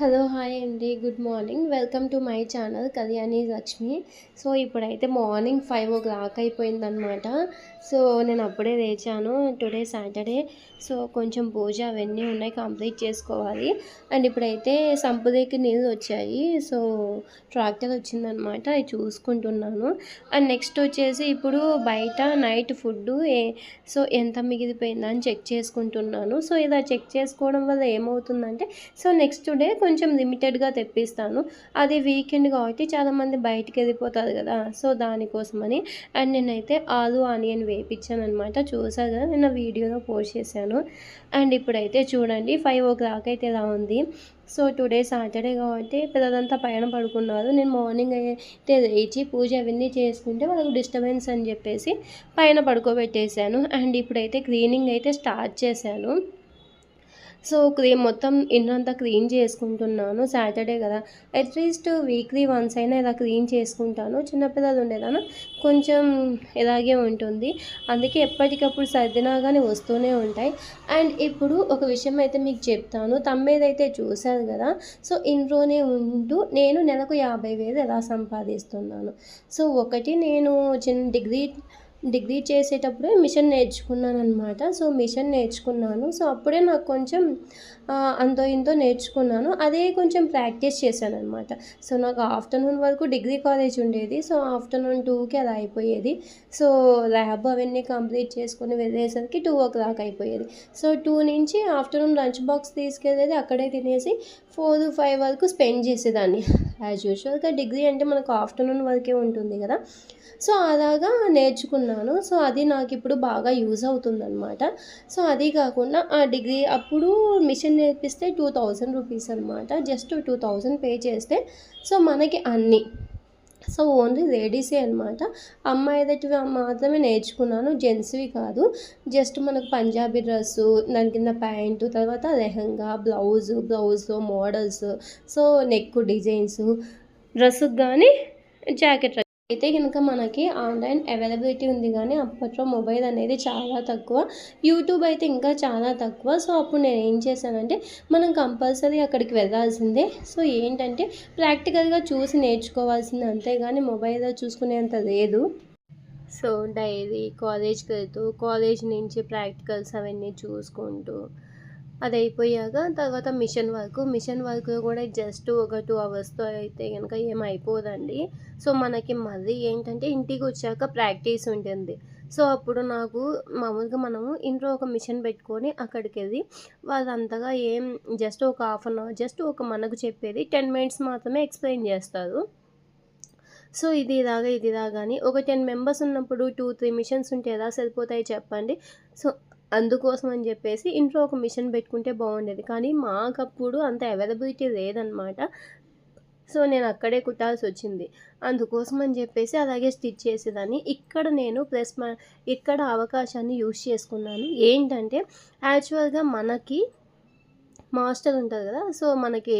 Hello! Hi అండి. Good morning. Welcome to my channel Kalyani Lakshmi. So, ఇప్పుడైతే morning 5:00 అయిపోయిందనమాట. So, నేను అప్పుడే లేచాను. Today Saturday. సో, కొంచెం పూజ అవన్నీ ఉన్నాయి, కంప్లీట్ చేసుకోవాలి. అండ్ ఇప్పుడైతే సంపులోకి నీళ్ళు వచ్చాయి. సో, ట్రాక్టర్ వచ్చిందనమాట. అది చూసుకుంటున్నాను. అండ్ నెక్స్ట్ వచ్చేసి ఇప్పుడు బయట నైట్ ఫుడ్డు సో, ఎంత మిగిలిపోయిందని చెక్ చేసుకుంటున్నాను. సో, ఇలా చెక్ చేసుకోవడం వల్ల ఏమవుతుందంటే నెక్స్ట్ డే కొంచెం లిమిటెడ్‌గా తెప్పిస్తాను. అది వీకెండ్ కాబట్టి చాలామంది బయటికెళ్ళిపోతారు గదా! సో, దానికోసమని. అండ్ నేనైతే ఆలు, ఆనియన్ వేపిచ్చాననమాట. చూసారు గదా! నిన్న వీడియోలో పోస్ట్ చేశాను. అండ్ ఇప్పుడైతే చూడండి 5:00 అయితే ఇలా ఉంది. సో, టుడే సాటర్డే కాబట్టి పిల్లలంతా పైన పడుకున్నారు. నేను మార్నింగ్ అయితే లేచి పూజ అవన్నీ చేసుకుంటే వాళ్ళకి డిస్టర్బెన్స్ అని చెప్పేసి పైన పడుకోబెట్టేశాను. అండ్ ఇప్పుడైతే క్లీనింగ్ అయితే స్టార్ట్ చేశాను. సో, మొత్తం ఇల్లంతా క్లీన్ చేసుకుంటున్నాను. సాటర్డే కదా! అట్‌లీస్ట్ వీక్లీ వన్స్ అయినా ఇలా క్లీన్ చేసుకుంటాను. చిన్నపిల్లలు ఉండేదాన కొంచెం ఇలాగే ఉంటుంది. అందుకే ఎప్పటికప్పుడు సర్దినా గానీ వస్తూనే ఉంటాయి. అండ్ ఇప్పుడు ఒక విషయం అయితే మీకు చెప్తాను. తమ్మేదైతే చూసారు కదా! సో, ఇంట్లోనే ఉంటూ నేను నెలకు 50,000 ఎలా సంపాదిస్తున్నాను. సో, ఒకటి నేను డిగ్రీ చేసేటప్పుడే మిషన్ నేర్చుకున్నాననమాట. సో, మిషన్ నేర్చుకున్నాను. సో, అప్పుడే నాకు కొంచెం అంతో ఇంతో నేర్చుకున్నాను. అదే కొంచెం ప్రాక్టీస్ చేశాననమాట. సో, నాకు ఆఫ్టర్‌నూన్ వరకు డిగ్రీ కాలేజ్ ఉండేది. సో, ఆఫ్టర్‌నూన్ 2కి అలా అయిపోయేది. సో, ల్యాబ్ అవన్నీ కంప్లీట్ చేసుకొని వెళ్ళేసరికి 2:00 అయిపోయేది. సో, 2 నుంచి ఆఫ్టర్‌నూన్ లంచ్ బాక్స్ తీసుకెళ్ళేది. అక్కడే తినేసి 4, 5 వరకు స్పెండ్ చేసేదాన్ని. యాజ్ యూజువల్‌గా డిగ్రీ అంటే మనకు ఆఫ్టర్‌నూన్ వరకే ఉంటుంది కదా! సో, అలాగా నేర్చుకున్నాను. సో, అది నాకిప్పుడు బాగా యూజ్ అవుతుందనమాట. సో, అది కాకుండా ఆ డిగ్రీ అప్పుడు మిషన్ నేర్పిస్తే 2000 రూపీస్ అనమాట. జస్ట్ 2000 పే చేస్తే సో, మనకి అన్నీ సో, ఓన్లీ లేడీసే అనమాట. అమ్మాయిలటివి మాత్రమే నేర్చుకున్నాను. జెంట్స్‌వి కాదు. జస్ట్ మనకు పంజాబీ డ్రెస్సు, దాని కింద ప్యాంటు, తర్వాత లెహెంగా, బ్లౌజ్‌లో మోడల్స్, సో, నెక్ డిజైన్సు, డ్రెస్సుకి గానీ జాకెట్ అయితే గనుక మనకి ఆన్‌లైన్ అవైలబిలిటీ ఉంది గానీ, అప్పట్లో మొబైల్ అనేది చాలా తక్కువ. యూట్యూబ్ అయితే ఇంకా చాలా తక్కువ. సో, అప్పుడు నేనేం చేశానంటే, మనం కంపల్సరీ అక్కడికి వెళ్ళాల్సిందే. సో, ఏంటంటే ప్రాక్టికల్‌గా చూసి నేర్చుకోవాల్సిందే అంతేగాని మొబైల్‌లో చూసుకునేంత లేదు. సో, డైలీ కాలేజ్‌కెళ్తూ, కాలేజ్ నుంచి ప్రాక్టికల్స్ అవన్నీ చూసుకుంటూ, అదయిపోయాక తర్వాత మిషన్ వర్క్‌లో కూడా జస్ట్ ఒక 2 అవర్స్‌తో అయితే గనక ఏమైపోదండి. సో, మనకి మళ్ళీ ఏంటంటే ఇంటికొచ్చాక ప్రాక్టీస్ ఉంటుంది. సో, అప్పుడు నాకు మామూలుగా మనము ఇంట్లో ఒక మిషన్ పెట్టుకొని అక్కడికెళ్ళి వాళ్ళంతగా జస్ట్ ఒక హాఫ్ అన్ అవర్ జస్ట్ ఒక మనకు చెప్పేది 10 మినిట్స్ మాత్రమే ఎక్స్‌ప్లెయిన్ చేస్తారు. సో, ఇది ఇలాగా అని ఒక 10 మెంబర్స్ ఉన్నప్పుడు 2, 3 మిషన్స్ ఉంటే ఎలా సరిపోతాయి చెప్పండి. సో, అందుకోసం అని జెప్పేసి ఇంట్లో ఒక మిషన్ పెట్టుకుంటే బావుండేది. కానీ మాకప్పుడు అంత అవైలబిలిటీ లేదనమాట. సో, నేను అక్కడే కుట్టాల్సొచ్చింది. అందుకోసం అని జెప్పేసి అలాగే స్టిచ్ చేసేదాన్ని. ఇక్కడ నేను ఇక్కడ అవకాశాన్ని యూజ్ చేసుకున్నాను. ఏంటంటే యాక్చువల్‌గా మనకి మాస్టర్ ఉంటారు గదా! సో, మనకి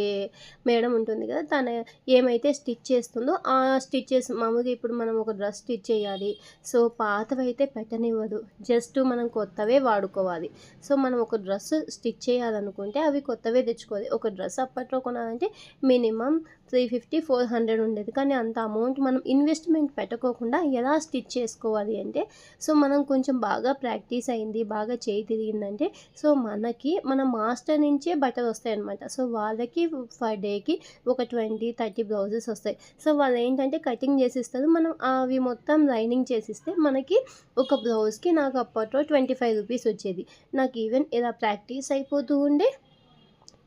మేడం ఉంటుంది గదా! తను ఏమైతే స్టిచ్ చేస్తుందో, ఆ స్టిచెస్ మామూలుగా ఇప్పుడు మనం ఒక డ్రెస్ స్టిచ్ చేయాలి. సో, పాతవైతే పెట్టనివ్వదు. జస్ట్ మనం కొత్తవే వాడుకోవాలి. సో, మనం ఒక డ్రెస్ స్టిచ్ చేయాలనుకుంటే అవి కొత్తవే తెచ్చుకోవాలి. ఒక డ్రెస్ అప్పట్లో కొనాలంటే మినిమమ్ 350, 400 ఉండేది. కానీ అంత అమౌంట్ మనం ఇన్వెస్ట్‌మెంట్ పెట్టకోకుండా ఎలా స్టిచ్ చేసుకోవాలి అంటే, సో, మనం కొంచెం బాగా ప్రాక్టీస్ అయింది, బాగా చేయి తిరిగిందంటే, సో, మనకి మన మాస్టర్ నుంచే బట్టలొస్తాయనమాట. సో, వాళ్ళకి పర్ డేకి ఒక 20, 30 బ్లౌజెస్ ఒస్తాయి. సో, వాళ్ళేంటంటే కటింగ్ జేసిస్తారు. మనం అవి మొత్తం లైనింగ్ చేసిస్తే మనకి ఒక బ్లౌజ్‌కి నాకు అప్పట్లో 25 రూపీస్ ఒచ్చేది. నాకు ఈవెన్ ఇలా ప్రాక్టీస్ అయిపోతూ ఉండే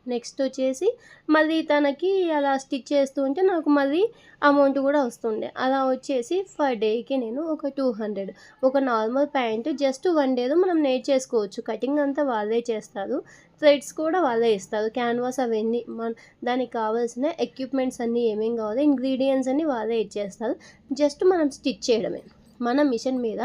నెక్స్ట్ వచ్చేసి మళ్ళీ తనకి అలా స్టిచ్ చేస్తూ ఉంటే నాకు మళ్ళీ అమౌంట్ గూడా వస్తుండే. అలా వచ్చేసి పర్ డేకి నేను ఒక 200 ఒక నార్మల్ ప్యాంట్ జస్ట్ 1 డేలో మనం నేర్చేసుకోవచ్చు. కటింగ్ అంతా వాళ్ళే చేస్తారు. థ్రెడ్స్ కూడా వాళ్ళే ఇస్తారు. క్యాన్వాస్ అవన్నీ దానికి కావాల్సిన ఎక్విప్‌మెంట్స్ అన్నీ ఏమేం కావాలో ఇంగ్రీడియెంట్స్ అన్నీ వాళ్ళే ఇచ్చేస్తారు. జస్ట్ మనం స్టిచ్ చేయడమే. మన మిషన్ మీద,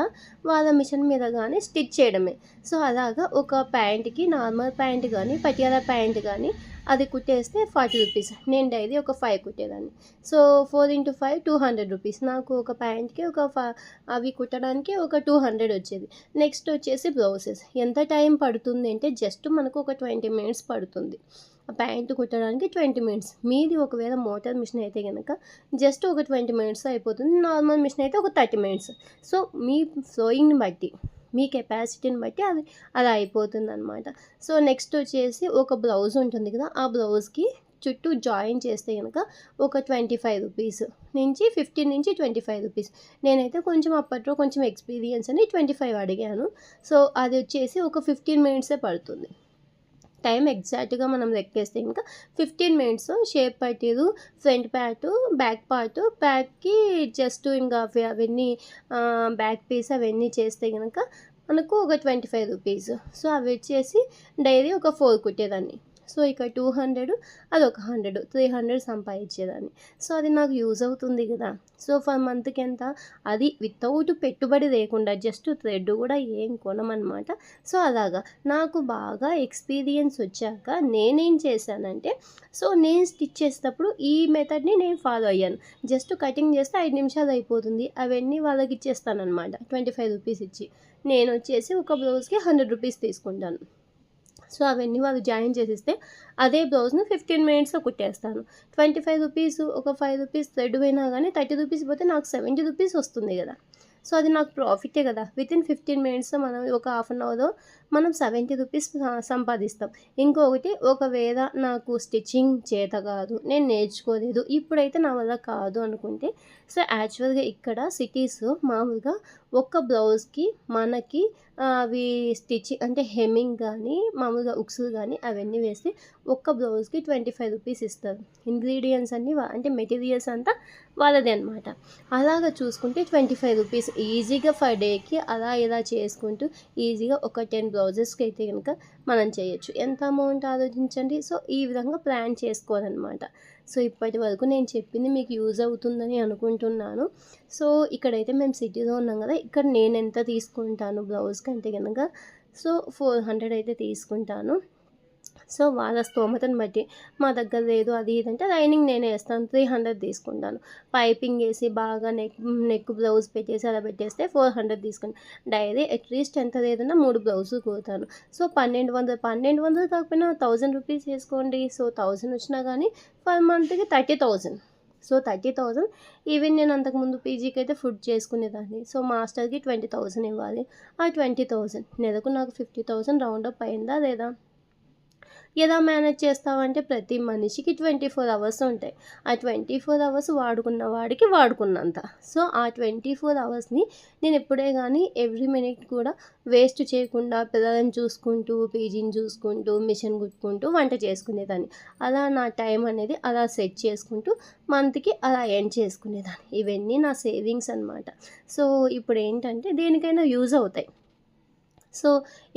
వాళ్ళ మిషన్ మీద గానీ స్టిచ్ చేయడమే. సో, అలాగా ఒక ప్యాంట్‌కి నార్మల్ ప్యాంట్ గానీ, పటియాలా ప్యాంట్ గానీ అది కుట్టేస్తే 40 రూపీస్. నేను డైలీ ఒక 5 కుట్టేదాన్ని. So, 4x5 200 rupees. నాకు ఒక ప్యాంట్‌కి అవి కుట్టడానికి ఒక 200 వచ్చేది. నెక్స్ట్ వచ్చేసి బ్లౌజెస్. ఎంత టైం పడుతుంది అంటే జస్ట్ మనకు ఒక 20 మినిట్స్ పడుతుంది. ప్యాంటు కుట్టడానికి 20 మినిట్స్. మీది ఒకవేళ మోటార్ మిషన్ అయితే గనక జస్ట్ ఒక 20 మినిట్స్ అయిపోతుంది. నార్మల్ మిషన్ అయితే ఒక 30 మినిట్స్. సో మీ ఫ్లోయింగ్‌ని బట్టి, మీ కెపాసిటీని బట్టి అది అలా అయిపోతుందనమాట. సో నెక్స్ట్ వచ్చేసి ఒక బ్లౌజ్ ఉంటుంది కదా, ఆ బ్లౌజ్‌కి చుట్టూ జాయిన్ చేస్తే గనక ఒక 25 రూపీస్ నుంచి 15-25 రూపీస్. నేనైతే కొంచెం అప్పట్లో కొంచెం ఎక్స్పీరియన్స్ అని 25 అడిగాను. సో అది వచ్చేసి ఒక 15 మినిట్సే పడుతుంది. టైం ఎగ్జాక్ట్‌గా మనం లెక్కేస్తే ఇంకా 15 మినిట్స్ షేప్ పట్టీలు, ఫ్రంట్ పార్టు, బ్యాక్ పార్టు, బ్యాక్‌కి జస్ట్ ఇంకా అవన్నీ బ్యాక్ పీస్ అవన్నీ చేస్తే గనక మనకు ఒక 25 రూపీస్. సో అవి వచ్చేసి డైలీ ఒక 4 కుట్టేదాన్ని. సో ఇక 200 అదొక 100, 300 సంపాదించేదాన్ని. సో అది నాకు యూజ్ అవుతుంది కదా. సో ఫర్ మంత్‌కి ఎంత, అది వితౌట్ పెట్టుబడి లేకుండా జస్ట్ థ్రెడ్ కూడా ఏం కొనమనమాట. సో అలాగా నాకు బాగా ఎక్స్పీరియన్స్ వచ్చాక నేనేం చేశానంటే, సో నేను స్టిచ్ చేసేటప్పుడు ఈ మెథడ్ని నేను ఫాలో అయ్యాను. జస్ట్ కటింగ్ చేస్తే 5 నిమిషాలు అయిపోతుంది. అవన్నీ వాళ్ళకి ఇచ్చేస్తానమాట 25 రూపీస్ ఇచ్చి. నేను వచ్చేసి ఒక బ్లౌజ్కి 100 రూపీస్ తీసుకుంటాను. సో అవన్నీ వాళ్ళు జాయిన్ చేసిస్తే అదే బ్లౌజ్ను 15 మినిట్స్లో కుట్టేస్తాను. 25 రూపీస్, ఒక 5 రూపీస్ థ్రెడ్ పోయినా కానీ 30 రూపీస్ పోతే నాకు 70 రూపీస్ వస్తుంది కదా. సో అది నాకు ప్రాఫిటే కదా. వితిన్ 15 మినిట్స్లో మనం ఒక హాఫ్ అన్ అవర్లో మనం 70 రూపీస్ సంపాదిస్తాం. ఇంకొకటి, ఒకవేళ నాకు స్టిచ్చింగ్ చేత కాదు, నేను నేర్చుకోలేదు, ఇప్పుడైతే నా వల్ల కాదు అనుకుంటే, సో యాక్చువల్గా ఇక్కడ సిటీస్ మామూలుగా ఒక్క బ్లౌజ్కి మనకి అవి స్టిచ్చింగ్ అంటే హెమ్మింగ్ కానీ మామూలుగా ఉక్సులు కానీ అవన్నీ వేసి ఒక్క బ్లౌజ్కి 25 రూపీస్ ఇస్తారు. ఇంగ్రీడియంట్స్ అన్నీ అంటే మెటీరియల్స్ అంతా వాళ్ళదే అనమాట. అలాగా చూసుకుంటే 25 రూపీస్ ఈజీగా ఫర్ డేకి అలా ఇలా చేసుకుంటూ ఈజీగా ఒక 10 బ్లౌజెస్కి అయితే కనుక మనం చేయొచ్చు. ఎంత అమౌంట్ ఆలోచించండి. సో ఈ విధంగా ప్లాన్ చేసుకోవాలన్నమాట. సో ఇప్పటి వరకు నేను చెప్పింది మీకు యూజ్ అవుతుందని అనుకుంటున్నాను. సో ఇక్కడైతే మేము సిటీలో ఉన్నాం కదా, ఇక్కడ నేను ఎంత తీసుకుంటాను బ్లౌజ్కి అంటే కనుక, సో 400 అయితే తీసుకుంటాను. సో వాళ్ళ స్తోమతను బట్టి, మా దగ్గర లేదు అది ఇది అంటే లైనింగ్ నేనే వేస్తాను, 300 తీసుకుంటాను. పైపింగ్ వేసి బాగా నెక్ బ్లౌజ్ పెట్టేసి అలా పెట్టేస్తే 400 తీసుకుంటాను. డైలీ అట్లీస్ట్ ఎంత లేదన్నా 3 బ్లౌజులు కుడతాను. సో 1200 కాకపోయినా 1000 రూపీస్ వేసుకోండి. సో 1000 వచ్చినా కానీ పర్ మంత్కి 30,000. సో 30,000. ఈవెన్ నేను అంతకుముందు పీజీకి అయితే ఫుడ్ చేసుకునేదాన్ని. సో మాస్టర్కి 20,000 ఇవ్వాలి. ఆ 20,000 నెలకు నాకు 50,000 రౌండ్ అప్ అయిందా లేదా? ఎలా మేనేజ్ చేస్తావంటే, ప్రతి మనిషికి 24 అవర్స్ ఉంటాయి. ఆ 24 అవర్స్ వాడుకున్న వాడికి వాడుకున్నంత. సో ఆ 24 అవర్స్ని నేను ఎప్పుడే కానీ ఎవ్రీ మినిట్ కూడా వేస్ట్ చేయకుండా పిల్లలను చూసుకుంటూ, పీజీని చూసుకుంటూ, మిషన్ కుట్టుకుంటూ వంట చేసుకునేదాన్ని. అలా నా టైం అనేది అలా సెట్ చేసుకుంటూ మంత్కి అలా ఎండ్ చేసుకునేదాన్ని. ఇవన్నీ నా సేవింగ్స్ అనమాట. సో ఇప్పుడు ఏంటంటే దేనికైనా యూజ్ అవుతాయి. సో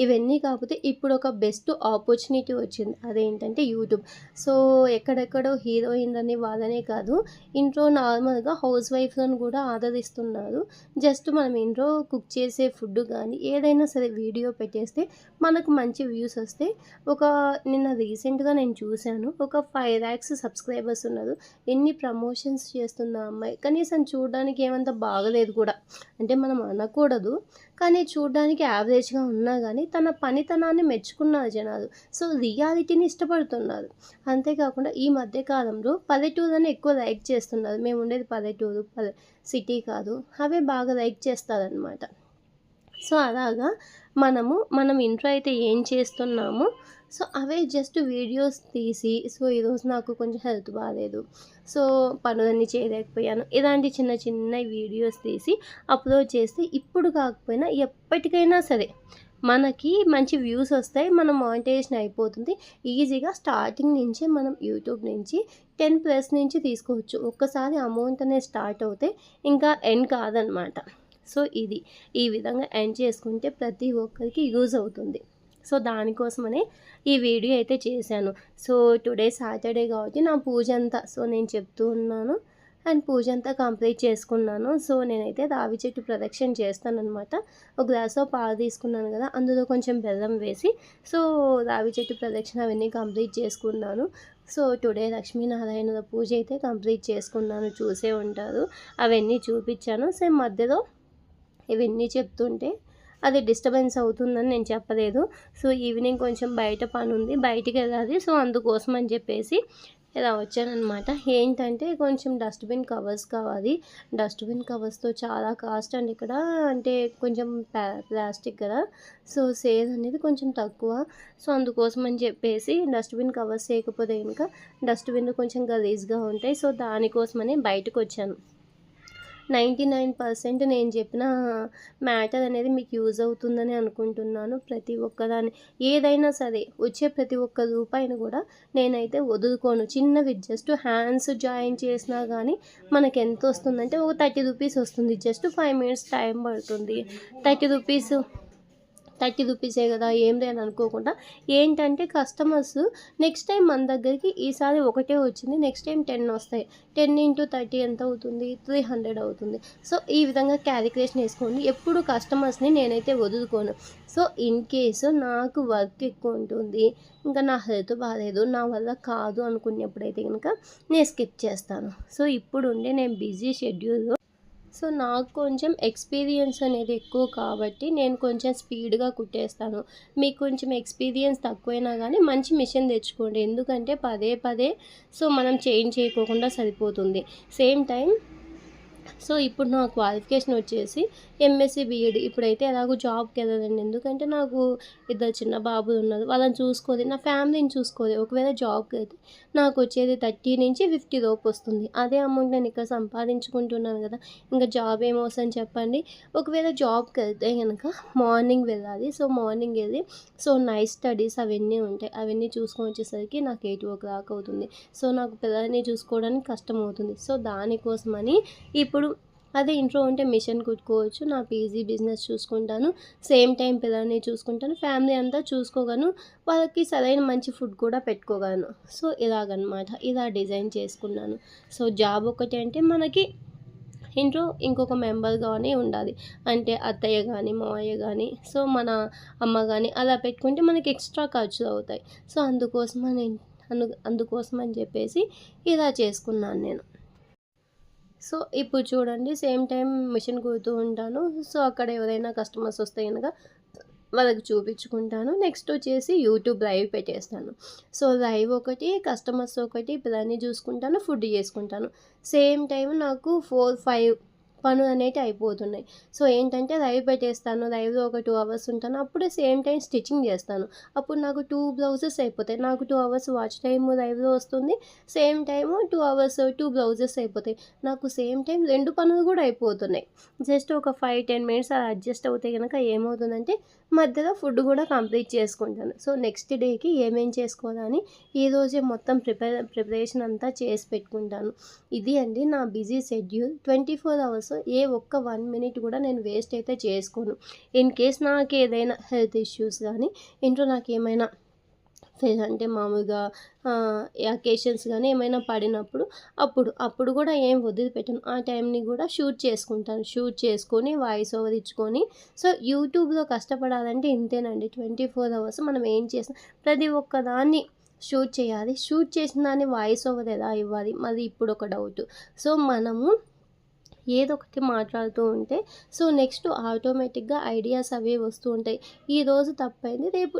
ఇవన్నీ కాకపోతే ఇప్పుడు ఒక బెస్ట్ ఆపర్చునిటీ వచ్చింది. అదేంటంటే యూట్యూబ్. సో ఎక్కడెక్కడో హీరోయిన్లని వాళ్ళనే కాదు, ఇంట్లో నార్మల్గా హౌస్ వైఫ్లను కూడా ఆదరిస్తున్నారు. జస్ట్ మనం ఇంట్లో కుక్ చేసే ఫుడ్ కానీ ఏదైనా సరే వీడియో పెట్టేస్తే మనకు మంచి వ్యూస్ వస్తాయి. నిన్న రీసెంట్గా నేను చూశాను, ఒక 5 lakhs సబ్స్క్రైబర్స్ ఉన్నారు. ఎన్ని ప్రమోషన్స్ చేస్తున్న అమ్మాయి, కనీసం చూడడానికి ఏమంత బాగలేదు కూడా. అంటే మనం అనకూడదు, కానీ చూడడానికి యావరేజ్గా ఉన్నా కానీ తన పనితనాన్ని మెచ్చుకున్నారు జనాలు. సో రియాలిటీని ఇష్టపడుతున్నారు. అంతేకాకుండా ఈ మధ్య కాలంలో పల్లెటూరుని ఎక్కువ లైక్ చేస్తున్నారు. మేము ఉండేది పల్లెటూరు, సిటీ కాదు. అవే బాగా లైక్ చేస్తారనమాట. సో అలాగా మనం ఇంట్లో అయితే ఏం చేస్తున్నామో సో అవే జస్ట్ వీడియోస్ తీసి, సో ఈరోజు నాకు కొంచెం హెల్త్ బాగాలేదు, సో పనులన్నీ చేయలేకపోయాను, ఇలాంటి చిన్న చిన్న వీడియోస్ తీసి అప్లోడ్ చేస్తే ఇప్పుడు కాకపోయినా ఎప్పటికైనా సరే మనకి మంచి వ్యూస్ వస్తాయి. మన మానిటైజేషన్ అయిపోతుంది. ఈజీగా స్టార్టింగ్ నుంచే మనం యూట్యూబ్ నుంచి 10+ నుంచి తీసుకోవచ్చు. ఒక్కసారి అమౌంట్ అనేది స్టార్ట్ అవుతే ఇంకా ఎండ్ కాదనమాట. సో ఈ విధంగా ఎండ్ చేసుకుంటే ప్రతి ఒక్కరికి యూజ్ అవుతుంది. సో దానికోసమనే ఈ వీడియో అయితే చేశాను. సో టుడే సాటర్డే కాబట్టి నా పూజ అంతా సో నేను చెప్తూ ఉన్నాను, అండ్ పూజ అంతా కంప్లీట్ చేసుకున్నాను. సో నేనైతే రావి చెట్టు ప్రదక్షిణ చేస్తానన్నమాట. ఒక గ్లాస్లో పాలు తీసుకున్నాను కదా, అందులో కొంచెం బెల్లం వేసి సో రావి చెట్టు ప్రదక్షిణ అవన్నీ కంప్లీట్ చేసుకున్నాను. సో టుడే లక్ష్మీనారాయణుల పూజ అయితే కంప్లీట్ చేసుకున్నాను, చూసే ఉంటారు. అవన్నీ చూపించాను. సేమ్ మధ్యలో ఇవన్నీ చెప్తుంటే అది డిస్టర్బెన్స్ అవుతుందని నేను చెప్పలేదు. సో ఈవినింగ్ కొంచెం బయట పని ఉంది, బయటికి వెళ్ళాలి. సో అందుకోసం అని చెప్పేసి ఇలా వచ్చాననమాట. ఏంటంటే కొంచెం డస్ట్‌బిన్ కవర్స్ కావాలి. డస్ట్‌బిన్ కవర్స్‌తో చాలా కాస్ట్ అండి ఇక్కడ. అంటే కొంచెం ప్లాస్టిక్ కదా! సో సేల్ అనేది కొంచెం తక్కువ. సో అందుకోసం అని చెప్పేసి డస్ట్‌బిన్ కవర్స్ లేకపోతే గనుక డస్ట్‌బిన్‌లు కొంచెం గలీజ్‌గా ఉంటాయి. సో దానికోసమని బయటకొచ్చాను. 99% నేను చెప్పిన మ్యాటర్ అనేది మీకు యూజ్ అవుతుందని అనుకుంటున్నాను. ప్రతి ఒక్కదాన్ని ఏదైనా సరే వచ్చే ప్రతి ఒక్క రూపాయిని కూడా నేనైతే వదులుకోను. చిన్నవి జస్ట్ హ్యాండ్స్ జాయిన్ చేసినా కానీ మనకెంతొస్తుందంటే ఒక 30 రూపీస్ వస్తుంది. జస్ట్ 5 మినిట్స్ టైం పడుతుంది. 30 రూపీసే కదా ఏం లేదు అనుకోకుండా ఏంటంటే కస్టమర్స్ నెక్స్ట్ టైం మన దగ్గరికి ఈసారి ఒకటే వచ్చింది, నెక్స్ట్ టైం 10 వస్తాయి. 10 ఇంటూ 30 ఎంత అవుతుంది? 300 అవుతుంది. సో ఈ విధంగా క్యాలిక్యులేషన్ వేసుకోండి. ఎప్పుడు కస్టమర్స్ని నేనైతే వదులుకోను. సో ఇన్ కేసు నాకు వర్క్ ఎక్కువ ఉంటుంది, ఇంకా నా హెల్త్ బాగాలేదు, నా వల్ల కాదు అనుకున్నప్పుడైతే కనుక నేను స్కిప్ చేస్తాను. సో ఇప్పుడుండే నేను బిజీ షెడ్యూల్లో సో నాకు కొంచెం ఎక్స్పీరియన్స్ అనేది ఎక్కువ కాబట్టి నేను కొంచెం స్పీడ్గా కుట్టేస్తాను. మీకు కొంచెం ఎక్స్పీరియన్స్ తక్కువైనా కానీ మంచి మిషన్ తెచ్చుకోండి. ఎందుకంటే పదే పదే సో మనం చేంజ్ చేయకోకుండా సరిపోతుంది. సేమ్ టైం సో ఇప్పుడు నా క్వాలిఫికేషన్ వచ్చేసి ఎంఎస్సి బీఈడి. ఇప్పుడైతే ఎలాగో జాబ్కి వెళ్ళదండి, ఎందుకంటే నాకు ఇద్దరు చిన్న బాబులు ఉన్నారు, వాళ్ళని చూసుకోవాలి, నా ఫ్యామిలీని చూసుకోవాలి. ఒకవేళ జాబ్కి వెళ్తే నాకు వచ్చేది 30 నుంచి 50 లోపు వస్తుంది. అదే అమౌంట్ నేను ఇక్కడ సంపాదించుకుంటున్నాను కదా, ఇంకా జాబ్ ఏమవసరం చెప్పండి. ఒకవేళ జాబ్కి వెళ్తే కనుక మార్నింగ్ వెళ్ళాలి. సో మార్నింగ్ వెళ్ళి సో నైట్ స్టడీస్ అవన్నీ ఉంటాయి, అవన్నీ చూసుకొని వచ్చేసరికి నాకు 8 o'clock అవుతుంది. సో నాకు పిల్లల్ని చూసుకోవడానికి కష్టం అవుతుంది. సో దానికోసమని ఇప్పుడు అదే ఇంట్లో ఉంటే మిషన్ కుట్టుకోవచ్చు, నా పీజీ బిజినెస్ చూసుకుంటాను, సేమ్ టైం పిల్లల్ని చూసుకుంటాను, ఫ్యామిలీ అంతా చూసుకోగలను, వాళ్ళకి సరైన మంచి ఫుడ్ కూడా పెట్టుకోగలను. సో ఇలాగనమాట, ఇలా డిజైన్ చేసుకున్నాను. సో జాబ్ ఒకటి అంటే మనకి ఇంట్లో ఇంకొక మెంబర్ కానీ ఉండాలి. అంటే అత్తయ్య కానీ మావయ్య కానీ సో మన అమ్మ కానీ అలా పెట్టుకుంటే మనకి ఎక్స్ట్రా ఖర్చులు అవుతాయి. సో అందుకోసమని చెప్పేసి ఇలా చేసుకున్నాను నేను. సో ఇప్పుడు చూడండి సేమ్ టైం మిషన్ కుడుతూ ఉంటాను. సో అక్కడ ఎవరైనా కస్టమర్స్ వస్తే కనుక వాళ్ళకి చూపించుకుంటాను. నెక్స్ట్ వచ్చేసి యూట్యూబ్ లైవ్ పెట్టేస్తాను. సో లైవ్ ఒకటి, కస్టమర్స్ ఒకటి, పిల్లల్ని చూసుకుంటాను, ఫుడ్ చేసుకుంటాను. సేమ్ టైం నాకు 4, 5 పనులు అనేవి అయిపోతున్నాయి. సో ఏంటంటే లైవ్ పెట్టేస్తాను, లైవ్లో ఒక 2 అవర్స్ ఉంటాను, అప్పుడే సేమ్ టైం స్టిచ్చింగ్ చేస్తాను. అప్పుడు నాకు 2 బ్లౌజెస్ అయిపోతాయి. నాకు 2 అవర్స్ వాచ్ టైము లైవ్లో వస్తుంది, సేమ్ టైము 2 అవర్స్ 2 బ్లౌజెస్ అయిపోతాయి. నాకు సేమ్ టైం 2 పనులు కూడా అయిపోతున్నాయి. జస్ట్ ఒక 5-10 మినిట్స్ అలా అడ్జస్ట్ అవుతే కనుక ఏమవుతుందంటే మధ్యలో ఫుడ్ కూడా కంప్లీట్ చేసుకుంటాను. సో నెక్స్ట్ డేకి ఏమేం చేసుకోవాలని ఈరోజే మొత్తం ప్రిపరేషన్ అంతా చేసి పెట్టుకుంటాను. ఇది అండి నా బిజీ షెడ్యూల్. 24 అవర్స్ ఏ ఒక్క 1 మినిట్ కూడా నేను వేస్ట్ అయితే చేసుకోను. ఇన్ కేస్ నాకు ఏదైనా హెల్త్ ఇష్యూస్ కానీ ఇంట్లో నాకేమైనా అంటే మామూలుగా అకేషన్స్ కానీ ఏమైనా పడినప్పుడు అప్పుడు కూడా ఏం వదిలిపెట్టను. ఆ టైంని కూడా షూట్ చేసుకుంటాను. షూట్ చేసుకొని వాయిస్ ఓవర్ ఇచ్చుకొని సో యూట్యూబ్లో కష్టపడాలంటే ఇంతేనండి. 24 అవర్స్ మనం ఏం చేస్తాం ప్రతి ఒక్కదాన్ని షూట్ చేయాలి. షూట్ చేసిన దాన్ని వాయిస్ ఓవర్ ఎలా ఇవ్వాలి, మళ్ళీ ఇప్పుడు ఒక డౌట్. సో మనము ఏదో ఒకటి మాట్లాడుతూ ఉంటే సో నెక్స్ట్ ఆటోమేటిక్గా ఐడియాస్ అవే వస్తూ ఉంటాయి. ఈరోజు తప్పైంది, రేపు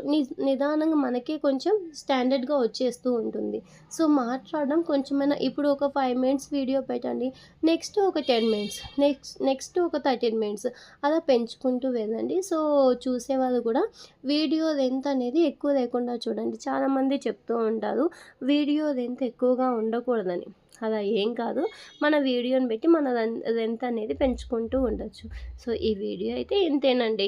నిదానంగా మనకే కొంచెం స్టాండర్డ్గా వచ్చేస్తూ ఉంటుంది. సో మాట్లాడడం కొంచెమైనా ఇప్పుడు ఒక 5 మినిట్స్ వీడియో పెట్టండి, నెక్స్ట్ ఒక 10 మినిట్స్, నెక్స్ట్ ఒక 13 మినిట్స్ అలా పెంచుకుంటూ వెళ్ళండి. సో చూసేవాళ్ళు కూడా వీడియో లెంత్ అనేది ఎక్కువ లేకుండా చూడండి. చాలామంది చెప్తూ ఉంటారు వీడియో లెంత్ ఎక్కువగా ఉండకూడదని. అలా ఏం కాదు, మన వీడియోని బట్టి మన లెంత్ అనేది పెంచుకుంటూ ఉండొచ్చు. సో ఈ వీడియో అయితే ఇంతేనండి.